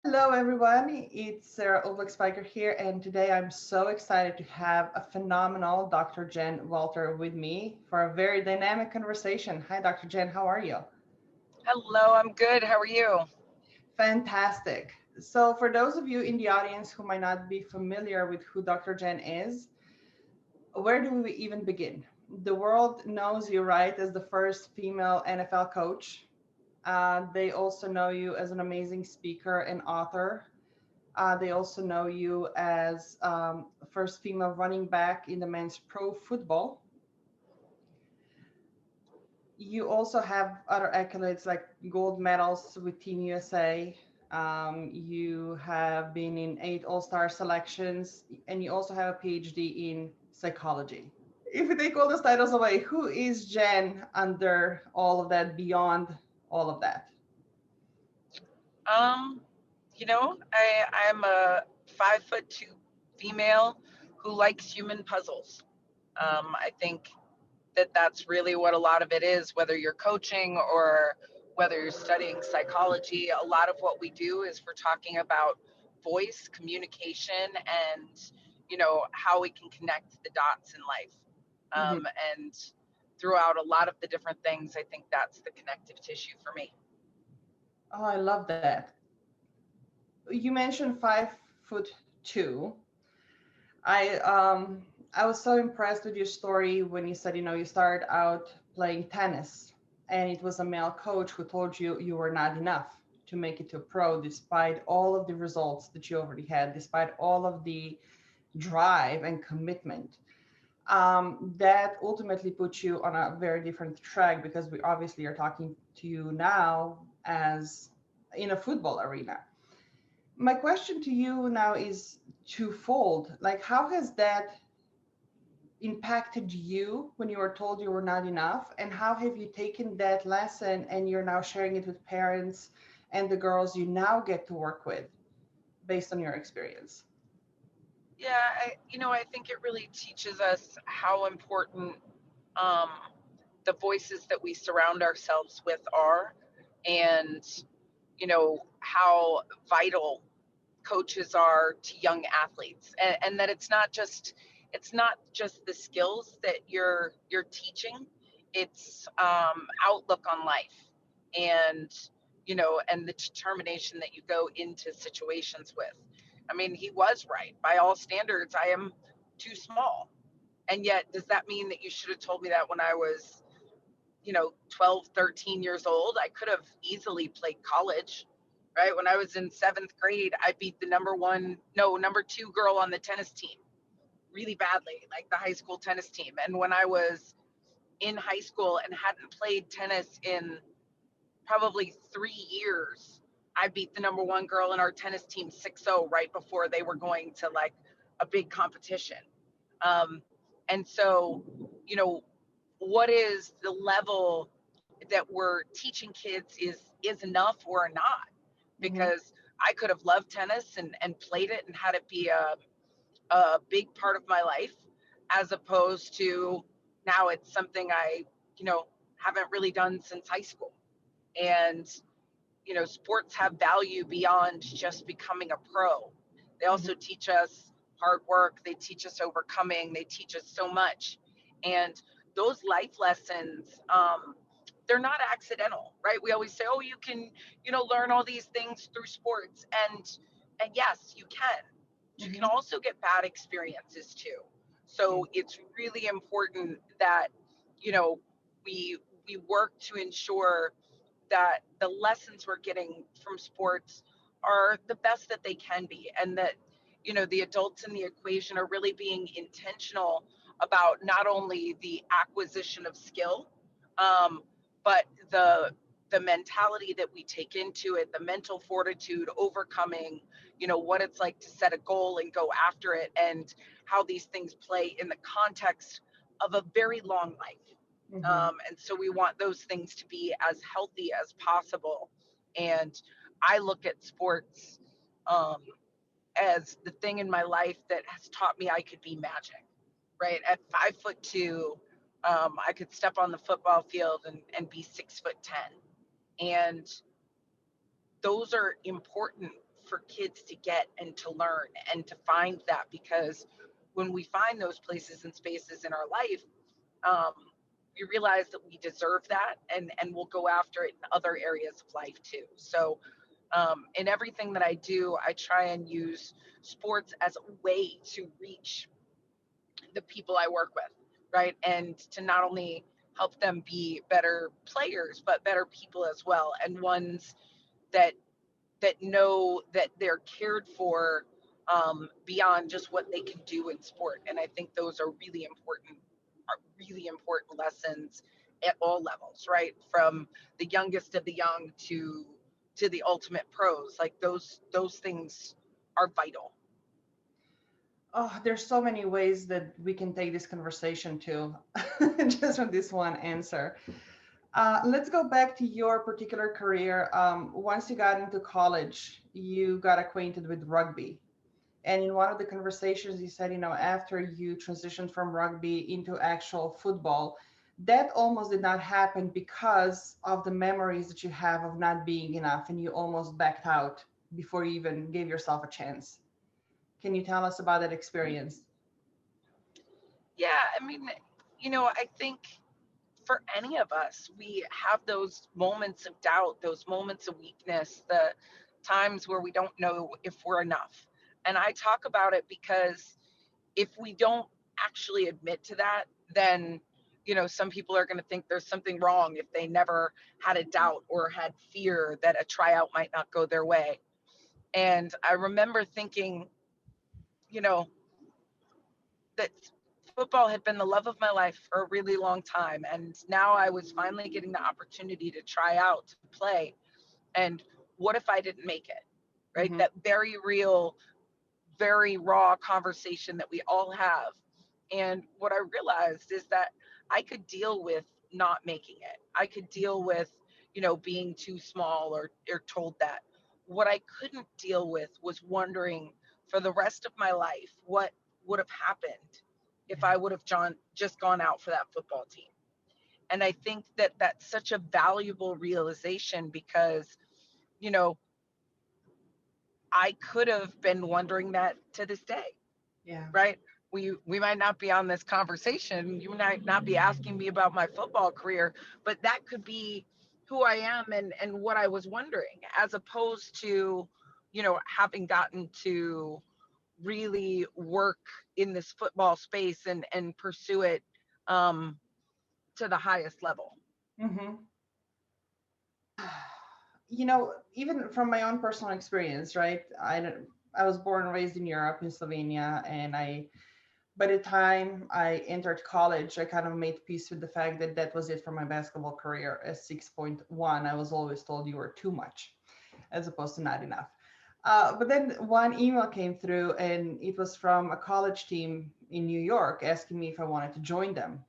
Hello, everyone. It's Sarah Oblak Spiker here, and today I'm so excited to have a phenomenal Dr. Jen Welter with me for a very dynamic conversation. Hi, Dr. Jen. How are you? Hello, I'm good. How are you? Fantastic. So, for those of you in the audience who might not be familiar with who Dr. Jen is, where do we even begin? The world knows you, right, as the first female NFL coach. They also know you as an amazing speaker and author. They also know you as first female running back in the men's pro football. You also have other accolades like gold medals with Team USA. You have been in 8 All-Star selections, and you also have a PhD in psychology. If we take all those titles away, who is Jen under all of that, beyond all of that? Um, I'm a 5'2" female who likes human puzzles. I think that that's really what a lot of it is, whether you're coaching or whether you're studying psychology. A lot of what we do is we're talking about voice, communication, and, how we can connect the dots in life. Hmm. And throughout a lot of the different things, I think that's the connective tissue for me. Oh, I love that. You mentioned 5'2". I was so impressed with your story when you said, you started out playing tennis and it was a male coach who told you you were not enough to make it to pro despite all of the results that you already had, despite all of the drive and commitment. That ultimately puts you on a very different track because we obviously are talking to you now as in a football arena. My question to you now is twofold. Like, how has that impacted you when you were told you were not enough? And how have you taken that lesson and you're now sharing it with parents and the girls you now get to work with based on your experience? Yeah, I think it really teaches us how important um, the voices that we surround ourselves with are, and how vital coaches are to young athletes, and that it's not just the skills that you're teaching, it's outlook on life, and and the determination that you go into situations with. I mean, he was right. By all standards, I am too small. And yet, does that mean that you should have told me that when I was 12, 13 years old? I could have easily played college, right? When I was in seventh grade, I beat the number two girl on the tennis team really badly, like the high school tennis team. And when I was in high school and hadn't played tennis in probably 3 years, I beat the number one girl in our tennis team 6-0 right before they were going to like a big competition. Um, and so, what is the level that we're teaching kids is enough or not? Hmm. Because I could have loved tennis and played it and had it be a big part of my life, as opposed to now it's something I, you know, haven't really done since high school. And sports have value beyond just becoming a pro. They Hmm. also teach us hard work, they teach us overcoming, they teach us so much. And those life lessons, they're not accidental, right? We always say, oh, you can, learn all these things through sports. And yes, you can. You can Hmm. also get bad experiences too. So it's really important that, you know, we we work to ensure that the lessons we're getting from sports are the best that they can be, and that the adults in the equation are really being intentional about not only the acquisition of skill, um, but the mentality that we take into it, the mental fortitude, overcoming, what it's like to set a goal and go after it, and how these things play in the context of a very long life. Hmm. And so we want those things to be as healthy as possible. And I look at sports um, as the thing in my life that has taught me I could be magic, right? At 5'2", I could step on the football field and be 6'10". And those are important for kids to get and to learn and to find that, because when we find those places and spaces in our life, um, we realize that we deserve that, and we'll go after it in other areas of life too. So in everything that I do, I try and use sports as a way to reach the people I work with, right? And to not only help them be better players, but better people as well, and ones that know that they're cared for, beyond just what they can do in sport. And I think those are really important lessons at all levels, right? From the youngest of the young to the ultimate pros. Like those things are vital. Oh, there's so many ways that we can take this conversation to, just from this one answer. Let's go back to your particular career. Once you got into college, you got acquainted with rugby. And in one of the conversations, you said, after you transitioned from rugby into actual football, that almost did not happen because of the memories that you have of not being enough, and you almost backed out before you even gave yourself a chance. Can you tell us about that experience? Yeah, I mean, I think for any of us, we have those moments of doubt, those moments of weakness, the times where we don't know if we're enough. And I talk about it because if we don't actually admit to that, then some people are going to think there's something wrong if they never had a doubt or had fear that a tryout might not go their way. And I remember thinking, you know, that football had been the love of my life for a really long time. And now I was finally getting the opportunity to try out to play. And what if I didn't make it? Right? Hmm. That very real, very raw conversation that we all have. And what I realized is that I could deal with not making it. I could deal with, being too small or told that. What I couldn't deal with was wondering for the rest of my life what would have happened if Yeah. I would have just gone out for that football team. And I think that that's such a valuable realization because, you know, I could have been wondering that to this day, Yeah. right? We might not be on this conversation. You might not be asking me about my football career, but that could be who I am and what I was wondering, as opposed to, having gotten to really work in this football space and pursue it um, to the highest level. Hmm. Even from my own personal experience, right? I was born and raised in Europe, in Slovenia, and by the time I entered college, I kind of made peace with the fact that that was it for my basketball career. At 6.1, I was always told you were too much, as opposed to not enough. But then one email came through, and it was from a college team in New York asking me if I wanted to join them.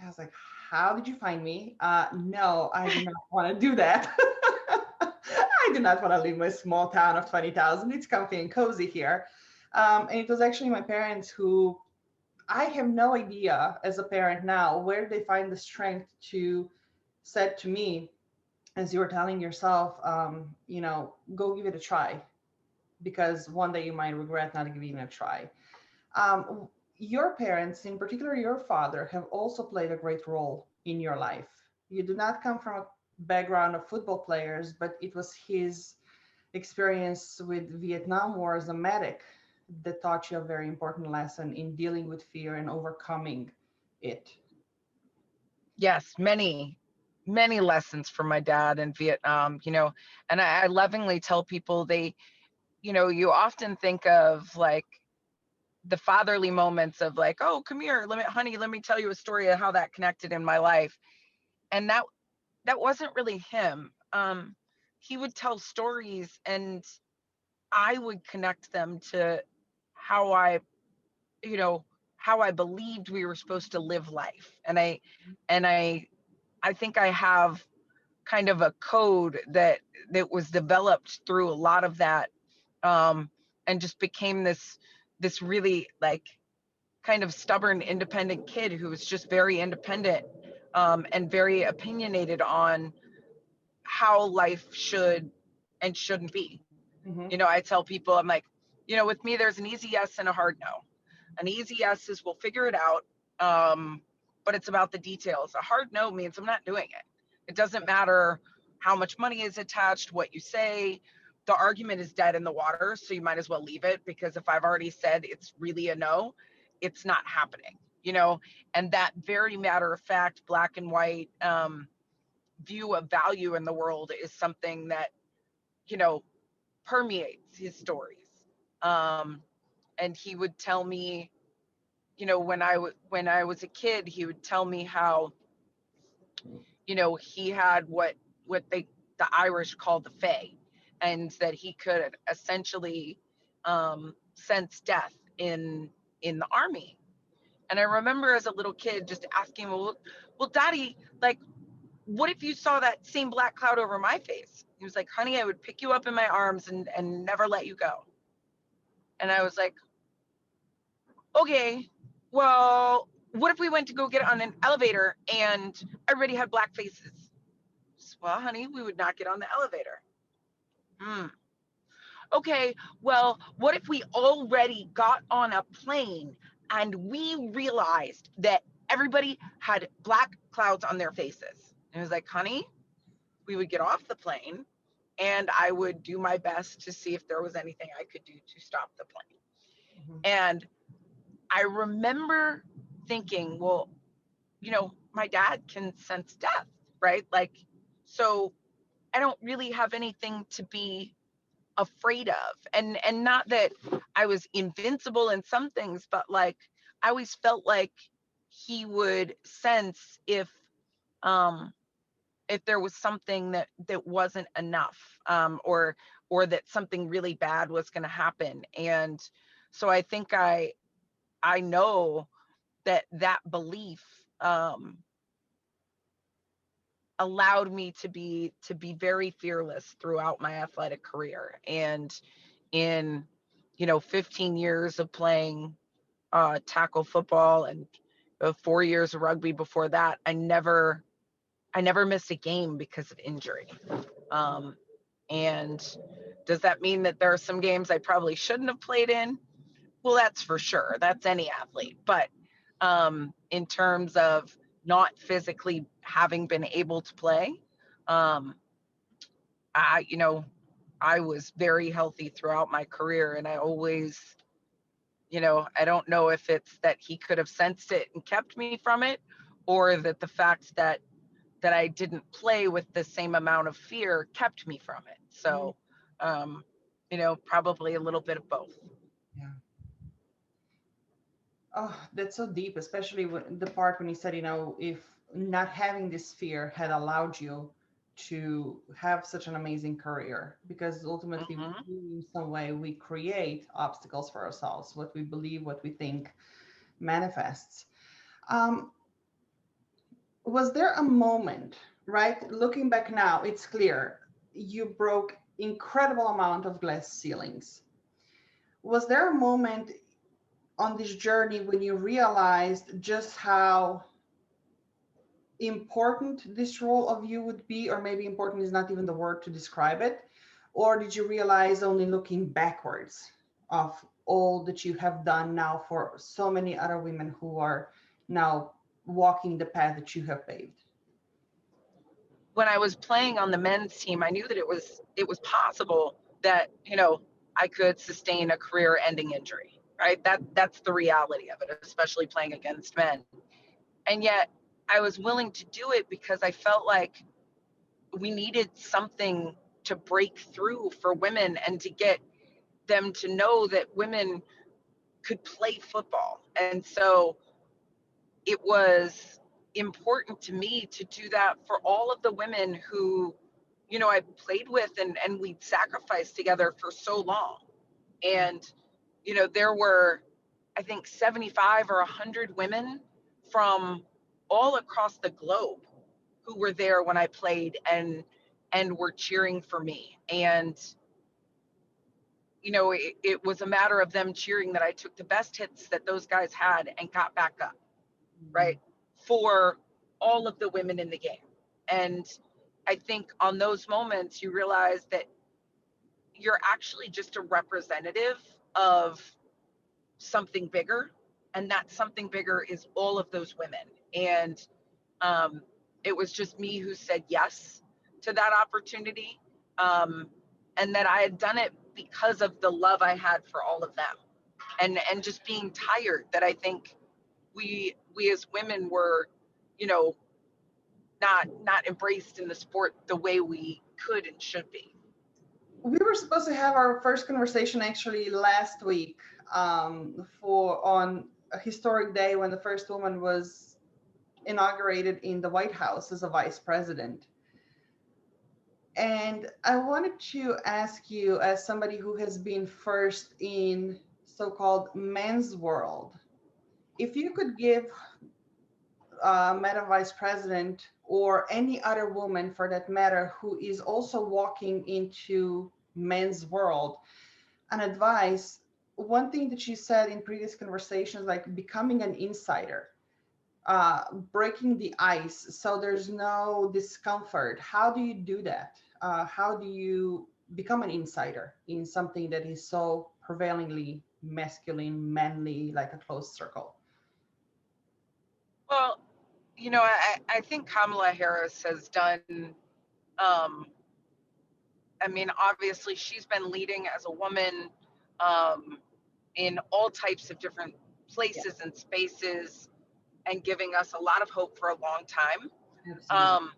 I was like, how did you find me? No, I do not want to do that. I do not want to leave my small town of 20,000. It's comfy and cozy here. And it was actually my parents who, I have no idea as a parent now where they find the strength to said to me, as you were telling yourself, go give it a try, because one day you might regret not giving it a try. Um, your parents, in particular your father, have also played a great role in your life. You do not come from a background of football players, but it was his experience with Vietnam War as a medic that taught you a very important lesson in dealing with fear and overcoming it. Yes, many lessons from my dad in Vietnam, and I lovingly tell people you often think of like the fatherly moments of like, oh, come here, honey, let me tell you a story of how that connected in my life. And that wasn't really him. He would tell stories and I would connect them to how you know, how I believed we were supposed to live life. And I think I have kind of a code that was developed through a lot of that, and just became this really like kind of stubborn independent kid who was just very independent, and very opinionated on how life should and shouldn't be. Mm-hmm. You know, I tell people, I'm like, you know, with me, there's an easy yes and a hard no. An easy yes is we'll figure it out, but it's about the details. A hard no means I'm not doing it. It doesn't matter how much money is attached, what you say. The argument is dead in the water, so you might as well leave it, because if I've already said it's really a no, it's not happening, you know. And that very matter of fact, black and white view of value in the world is something that, you know, permeates his stories. Um, and he would tell me, you know, when I was a kid, he would tell me how, you know, he had what they the Irish call the Fae, and that he could essentially sense death in the army. And I remember as a little kid just asking, well, Daddy, like, what if you saw that same black cloud over my face? He was like, honey, I would pick you up in my arms and never let you go. And I was like, okay, well, what if we went to go get on an elevator and everybody had black faces? Well, honey, we would not get on the elevator. Hmm. Okay, well, what if we already got on a plane and we realized that everybody had black clouds on their faces? And I was like, honey, we would get off the plane and I would do my best to see if there was anything I could do to stop the plane. Mm-hmm. And I remember thinking, well, you know, my dad can sense death, right? Like, so I don't really have anything to be afraid of. And not that I was invincible in some things, but like I always felt like he would sense if there was something that wasn't enough, or that something really bad was going to happen. And so I think I know that belief um allowed me to be very fearless throughout my athletic career. And in, you know, 15 years of playing tackle football, and 4 years of rugby before that, I never missed a game because of injury. um, and does that mean that there are some games I probably shouldn't have played in? Well, that's for sure. That's any athlete. But in terms of not physically having been able to play, um, you know, I was very healthy throughout my career, and I always, you know, I don't know if it's that he could have sensed it and kept me from it, or that the fact that I didn't play with the same amount of fear kept me from it. Mm-hmm. So, you know, probably a little bit of both. Yeah. Oh, that's so deep, especially when the part when you said, you know, if not having this fear had allowed you to have such an amazing career, because ultimately, Hmm. in some way, we create obstacles for ourselves. What we believe, what we think manifests. Um, was there a moment, right? Looking back now, it's clear you broke incredible amount of glass ceilings. Was there a moment on this journey when you realized just how important this role of you would be, or maybe important is not even the word to describe it? Or did you realize only looking backwards of all that you have done now for so many other women who are now walking the path that you have paved? When I was playing on the men's team, I knew that it was possible that, you know, I could sustain a career-ending injury. Right? That's the reality of it, especially playing against men. And yet, I was willing to do it because I felt like we needed something to break through for women, and to get them to know that women could play football. And so it was important to me to do that for all of the women who, you know, I played with, and we'd sacrificed together for so long. And, you know, there were, I think, 75 or 100 women from all across the globe who were there when I played, and were cheering for me. And, you know, it was a matter of them cheering that I took the best hits that those guys had and got back up, right? For all of the women in the game. And I think on those moments, you realize that you're actually just a representative of something bigger, and that something bigger is all of those women. And um, it was just me who said yes to that opportunity, um, and that I had done it because of the love I had for all of them, and just being tired that I think we as women were, you know, not embraced in the sport the way we could and should be. We were supposed to have our first conversation actually last week, for on a historic day when the first woman was inaugurated in the White House as a vice president. And I wanted to ask you, as somebody who has been first in so-called men's world, if you could give Madam Vice President or any other woman for that matter who is also walking into men's world an advice, one thing that you said in previous conversations, like becoming an insider, breaking the ice so there's no discomfort. How do you do that? How do you become an insider in something that is so prevailingly masculine, manly, like a closed circle? Well, you know, I think Kamala Harris has done, um, I mean, obviously she's been leading as a woman, um, in all types of different Yeah, places and spaces, and giving us a lot of hope for a long time. absolutely. Um,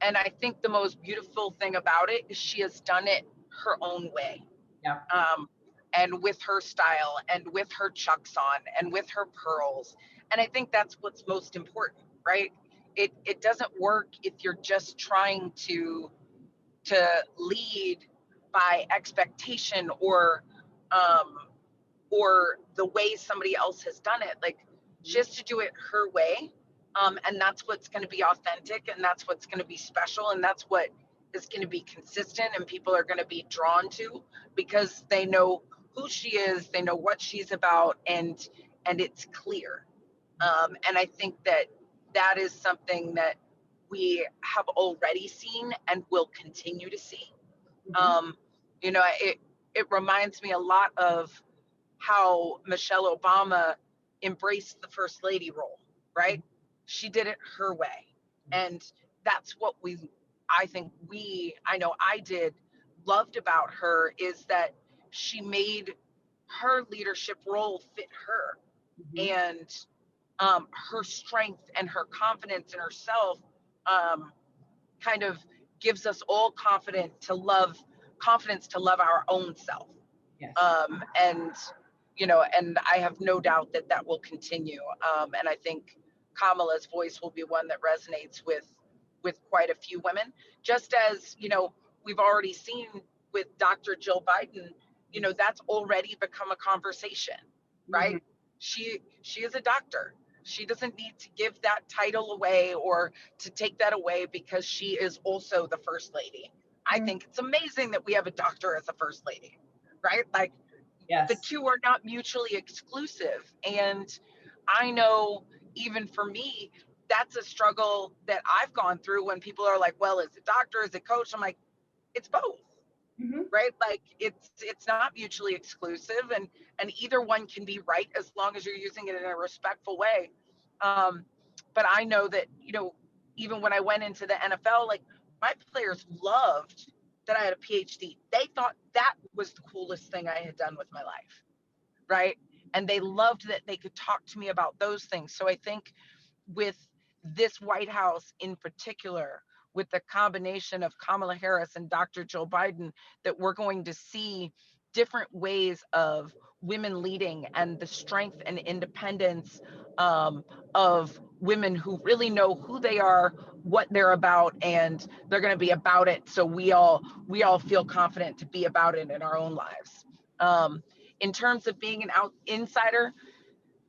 and I think the most beautiful thing about it is she has done it her own way, Yeah. um, and with her style and with her chucks on and with her pearls. And I think that's what's most important, right? It doesn't work if you're just trying to lead by expectation, um, or the way somebody else has done it. Like, she has to do it her way, and that's what's going to be authentic, and that's what's going to be special, and that's what is going to be consistent, and people are going to be drawn to because they know who she is, they know what she's about, and it's clear. And I think that that is something that we have already seen and will continue to see. Mhm. Um, you know, it reminds me a lot of how Michelle Obama embraced the first lady role, Mhm. right? She did it her way. Yes. And that's what I think I know I did, loved about her, is that she made her leadership role fit her. Mhm. And her strength and her confidence in herself, um, kind of gives us all confidence to love our own self. Yes. And you know, and I have no doubt that that will continue. And I think Kamala's voice will be one that resonates with quite a few women, just as, you know, we've already seen with Dr. Jill Biden. You know, Yes. that's already become a conversation, Mhm. right? She is a doctor. She doesn't need to give that title away or to take that away because she is also the first lady. I Mhm. think it's amazing that we have a doctor as a first lady, right? Like, the Yes. two are not mutually exclusive. And I know, even for me, that's a struggle that I've gone through when people are like, well, is it doctor, is it coach? I'm like, it's both, Mhm. right? Like, it's not mutually exclusive, and either one can be right as long as you're using it in a respectful way. Um, but I know that, you know, even when I went into the NFL, like, my players loved that I had a PhD. They thought that was the coolest thing I had done with my life, right? And they loved that they could talk to me about those things. So I think with this White House in particular, with the combination of Kamala Harris and Dr. Joe Biden, that we're going to see different ways of women leading and the strength and independence, of women who really know who they are, what they're about, and they're going to be about it. So we all feel confident to be about it in our own lives. In terms of being an insider,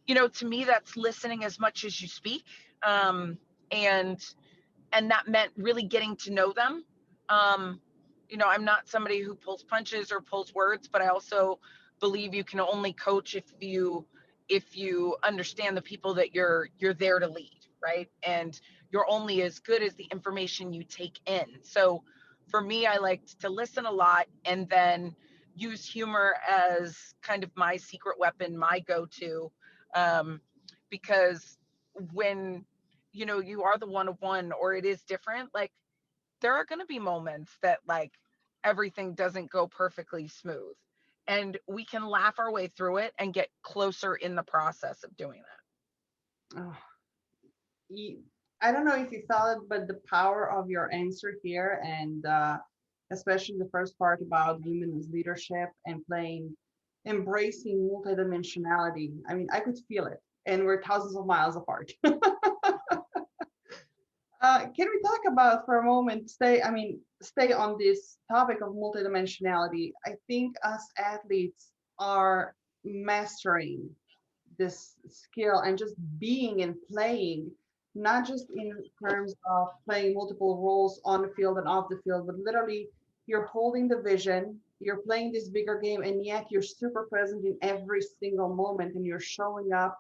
you know, to me, that's listening as much as you speak. um, and and that meant really getting to know them. um, you know, I'm not somebody who pulls punches or pulls words, but I also believe you can only coach if you understand the people that you're there to lead, right? And you're only as good as the information you take in. So For me, I liked to listen a lot and then use humor as kind of my secret weapon, my go-to, um, because when you are the one of one, or it is different, like there are going to be moments that like everything doesn't go perfectly smooth, and we can laugh our way through it and get closer in the process of doing that. Oh, I don't know if you felt it, but the power of your answer here, and especially the first part about women as leadership and playing, embracing multidimensionality. I mean, I could feel it, and we're thousands of miles apart. Can we talk about for a moment, stay on this topic of multidimensionality? I think us athletes are mastering this skill and just being and playing, not just in terms of playing multiple roles on the field and off the field, but literally you're holding the vision, you're playing this bigger game, and yet you're super present in every single moment and you're showing up.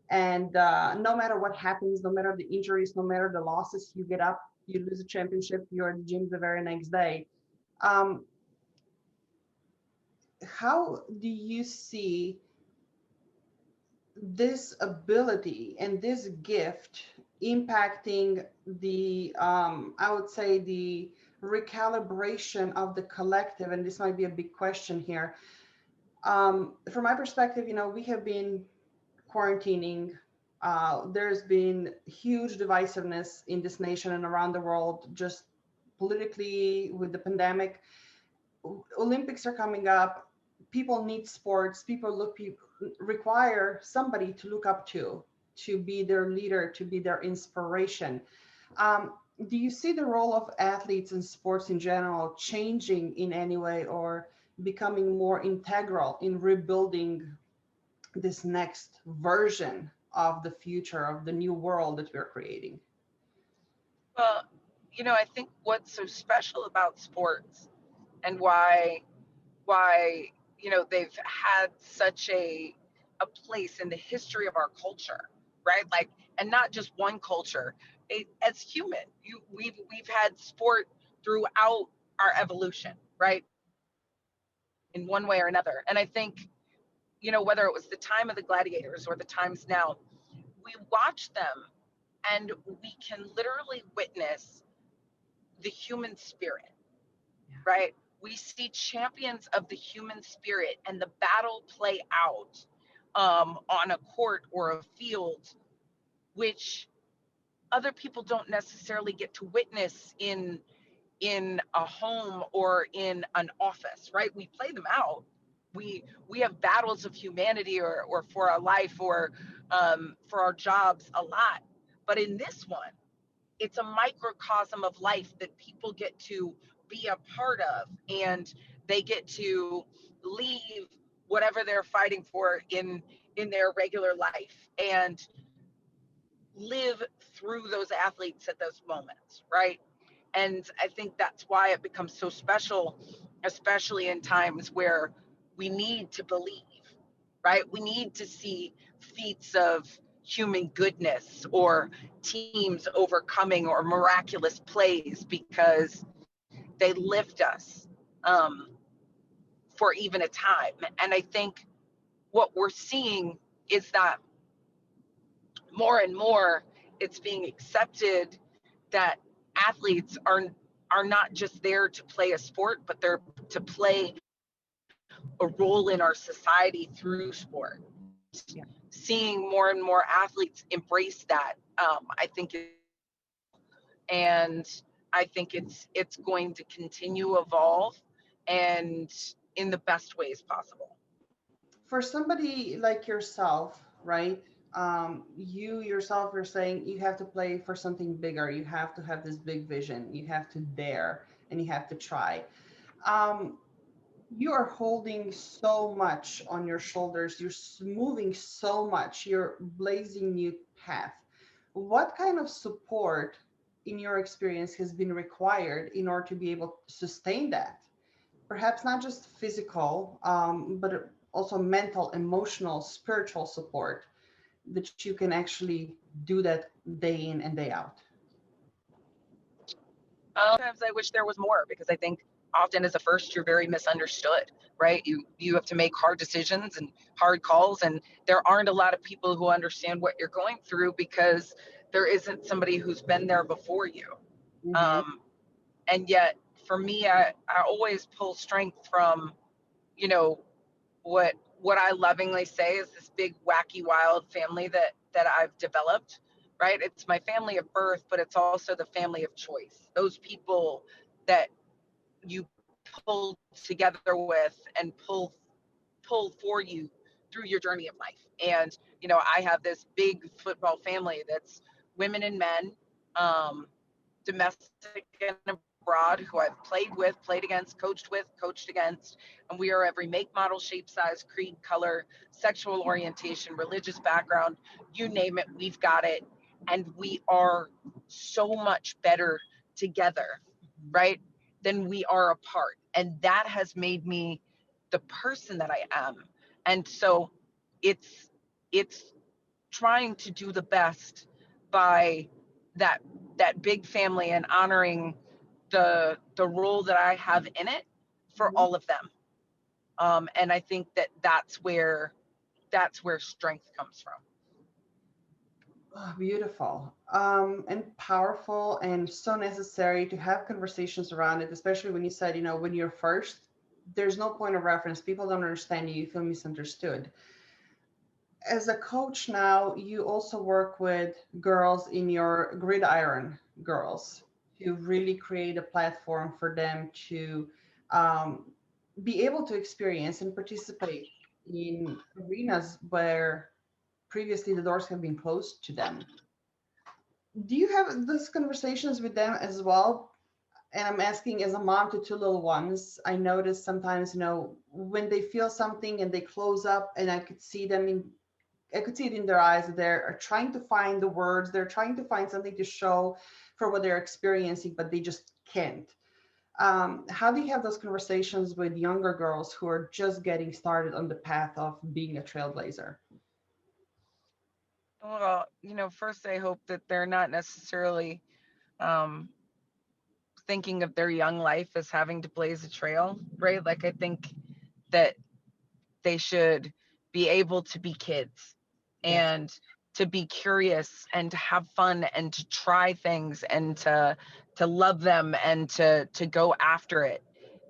And no matter what happens, no matter the injuries, no matter the losses, you get up, you lose a championship, you're in the gym the very next day. Um, how do you see this ability and this gift impacting the I would say the recalibration of the collective? And this might be a big question here. From my perspective, we have been quarantining. There's been huge divisiveness in this nation and around the world, just politically with the pandemic. Olympics are coming up. People need sports. People require somebody to look up to be their leader, to be their inspiration. Um, do you see the role of athletes and sports in general changing in any way, or becoming more integral in rebuilding this next version of the future of the new world that we're creating? Well, I think what's so special about sports, and why they've had such a place in the history of our culture, right? Like, and not just one culture. As human, we've had sport throughout our evolution, right? In one way or another. And I think, whether it was the time of the gladiators or the times now, we watch them and we can literally witness the human spirit, right? We see champions of the human spirit and the battle play out on a court or a field, which other people don't necessarily get to witness in a home or in an office, right? We play them out. We have battles of humanity, or for our life, or for our jobs a lot. But in this one, it's a microcosm of life that people get to be a part of, and they get to leave whatever they're fighting for in their regular life and live through those athletes at those moments, right? And I think that's why it becomes so special, especially in times where we need to believe, right? We need to see feats of human goodness, or teams overcoming, or miraculous plays, because they lift us um, for even a time. And I think what we're seeing is that more and more it's being accepted that athletes are not just there to play a sport, but they're to play a role in our society through sport. Yeah. Seeing more and more athletes embrace that, I think, and I think it's going to continue to evolve, and in the best ways possible. For somebody like yourself, right? You yourself are saying you have to play for something bigger. You have to have this big vision. You have to dare and you have to try. Um, you are holding so much on your shoulders. You're moving so much. You're blazing new path. What kind of support, in your experience, has been required in order to be able to sustain that? Perhaps not just physical, but also mental, emotional, spiritual support that you can actually do that day in and day out. Sometimes I wish there was more, because I think often as a first, you're very misunderstood, right? You have to make hard decisions and hard calls, and there aren't a lot of people who understand what you're going through because there isn't somebody who's been there before you. Mm-hmm. Um, and yet, for me, I always pull strength from, you know, what what I lovingly say is this big, wacky, wild family that I've developed, right? It's my family of birth, but it's also the family of choice. Those people that you pull together with and pull for you through your journey of life. And I have this big football family that's women and men, um, domestic and abroad, who I've played with, played against, coached against. And we are every make, model, shape, size, creed, color, sexual orientation, religious background, you name it, we've got it. And we are so much better together, right, than we are apart. And that has made me the person that I am. And so it's it's trying to do the best by that that big family and honoring the role that I have in it for Mm-hmm. all of them. And I think that's where strength comes from. Oh, beautiful. And powerful and so necessary to have conversations around it, especially when you said, when you're first, there's no point of reference. People don't understand you, you feel misunderstood. As a coach now, you also work with girls in your Gridiron Girls to really create a platform for them to um, be able to experience and participate in arenas where previously the doors have been closed to them. Do you have these conversations with them as well? And I'm asking as a mom to two little ones. I notice sometimes, when they feel something and they close up, and I could see it in their eyes that they're trying to find the words, they're trying to find something to show for what they're experiencing, but they just can't. How do you have those conversations with younger girls who are just getting started on the path of being a trailblazer? Well, first I hope that they're not necessarily um, thinking of their young life as having to blaze a trail, right? Like, I think that they should be able to be kids Yes. and to be curious and to have fun and to try things and to love them and to go after it.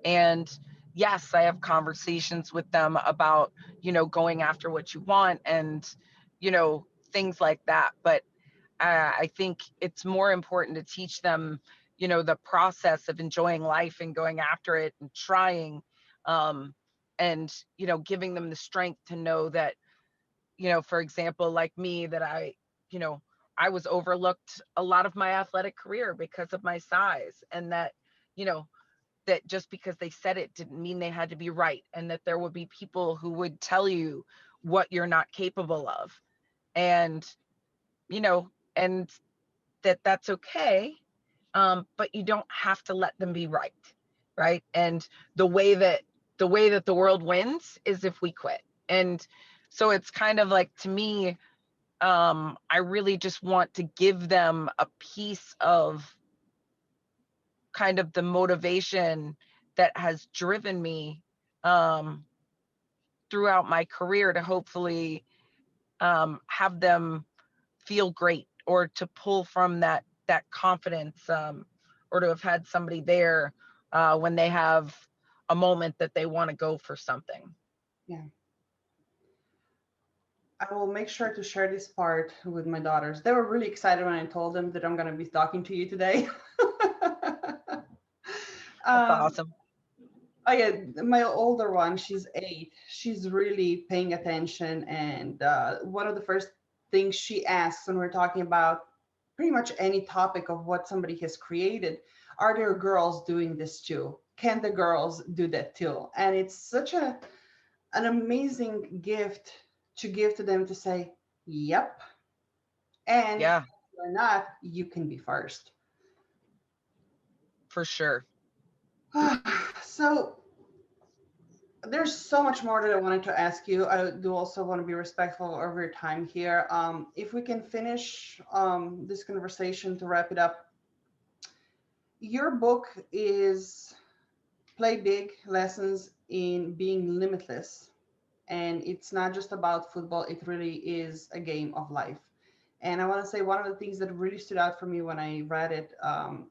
And yes, I have conversations with them about, going after what you want and, things like that. But I think it's more important to teach them, the process of enjoying life and going after it and trying, um, and giving them the strength to know that, for example, like me, that you know, I was overlooked a lot of my athletic career because of my size, and that, you know, that just because they said it didn't mean they had to be right, and that there would be people who would tell you what you're not capable of, and and that's okay. But you don't have to let them be right, right? And the way that the world wins is if we quit. And so it's kind of like, to me, I really just want to give them a piece of kind of the motivation that has driven me um, throughout my career, to hopefully have them feel great, or to pull from that confidence, or to have had somebody there when they have a moment that they want to go for something. Yeah. I will make sure to share this part with my daughters. They were really excited when I told them that I'm going to be talking to you today. That's um, awesome. oh yeah, my older one, she's 8. She's really paying attention, and one of the first things she asks when we're talking about pretty much any topic of what somebody has created, are there girls doing this too? Can the girls do that too? And it's such an amazing gift to give to them to say, yep. And if Yeah, you're not, you can be first. for sure. So there's so much more that I wanted to ask you. I do also want to be respectful of your time here. If we can finish this conversation to wrap it up, Your book is Play Big: Lessons in Being Limitless. And it's not just about football, it really is a game of life. And I want to say one of the things that really stood out for me when I read it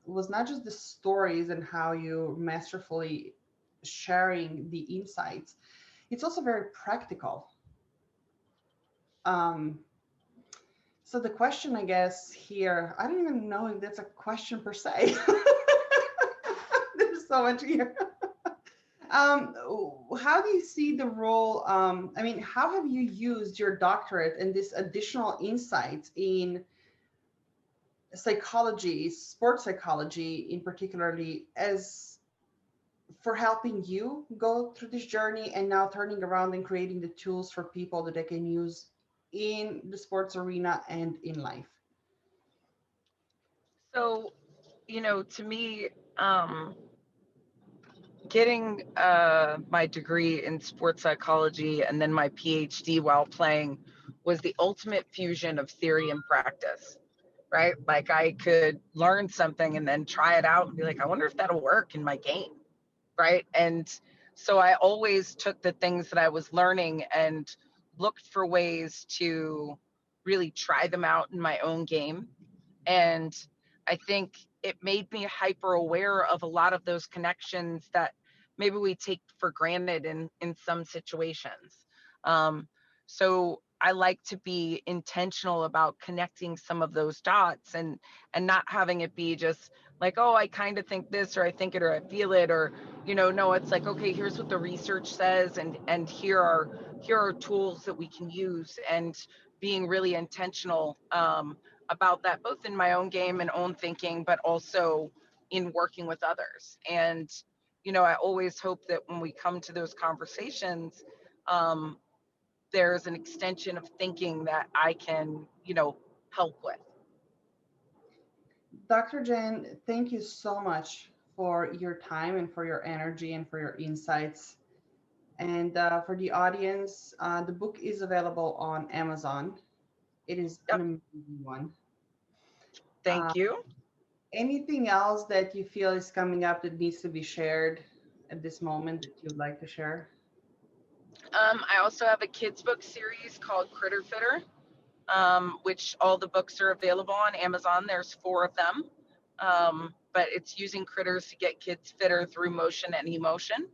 was not just the stories and how you masterfully sharing the insights, it's also very practical. Um, so the question, I guess, here, I don't even know if that's a question per se. There's so much here. Um, how do you see the role? I mean, how have you used your doctorate and this additional insights in psychology, sports psychology in particularly, as for helping you go through this journey and now turning around and creating the tools for people that they can use in the sports arena and in life? So, to me, getting my degree in sports psychology and then my PhD while playing was the ultimate fusion of theory and practice, right? Like I could learn something and then try it out and be like, I wonder if that'll work in my game, right? And so I always took the things that I was learning and looked for ways to really try them out in my own game. And I think it made me hyper aware of a lot of those connections that maybe we take for granted in some situations. Um, so I like to be intentional about connecting some of those dots and not having it be just like, oh, I kind of think this or I think it or I feel it, or no, it's like, okay, here's what the research says, and here are tools that we can use, and being really intentional about that, both in my own game and own thinking, but also in working with others. And, I always hope that when we come to those conversations, um, there's an extension of thinking that I can, help with. Dr. Jen, thank you so much for your time and for your energy and for your insights. And for the audience, the book is available on Amazon. It is an Yep. amazing one. Uh, Thank you. anything else that you feel is coming up that needs to be shared at this moment that you'd like to share? I also have a kids book series called Critter Fitter, which all the books are available on Amazon. There's 4 of them. But it's using critters to get kids fitter through motion and emotion.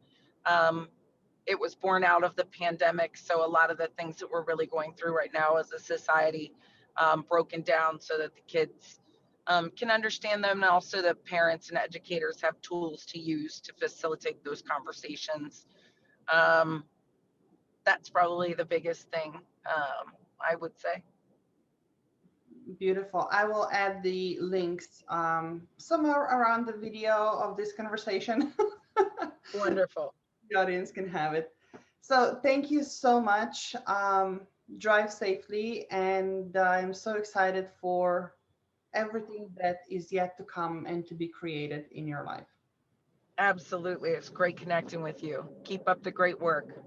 Um, it was born out of the pandemic, so a lot of the things that we're really going through right now as a society, broken down so that the kids can understand them, and also the parents and educators have tools to use to facilitate those conversations. Um, that's probably the biggest thing, I would say. Beautiful. I will add the links somewhere around the video of this conversation. Wonderful. The audience can have it. So thank you so much. Drive safely, and I'm so excited for everything that is yet to come and to be created in your life. Absolutely. It's great connecting with you. Keep up the great work.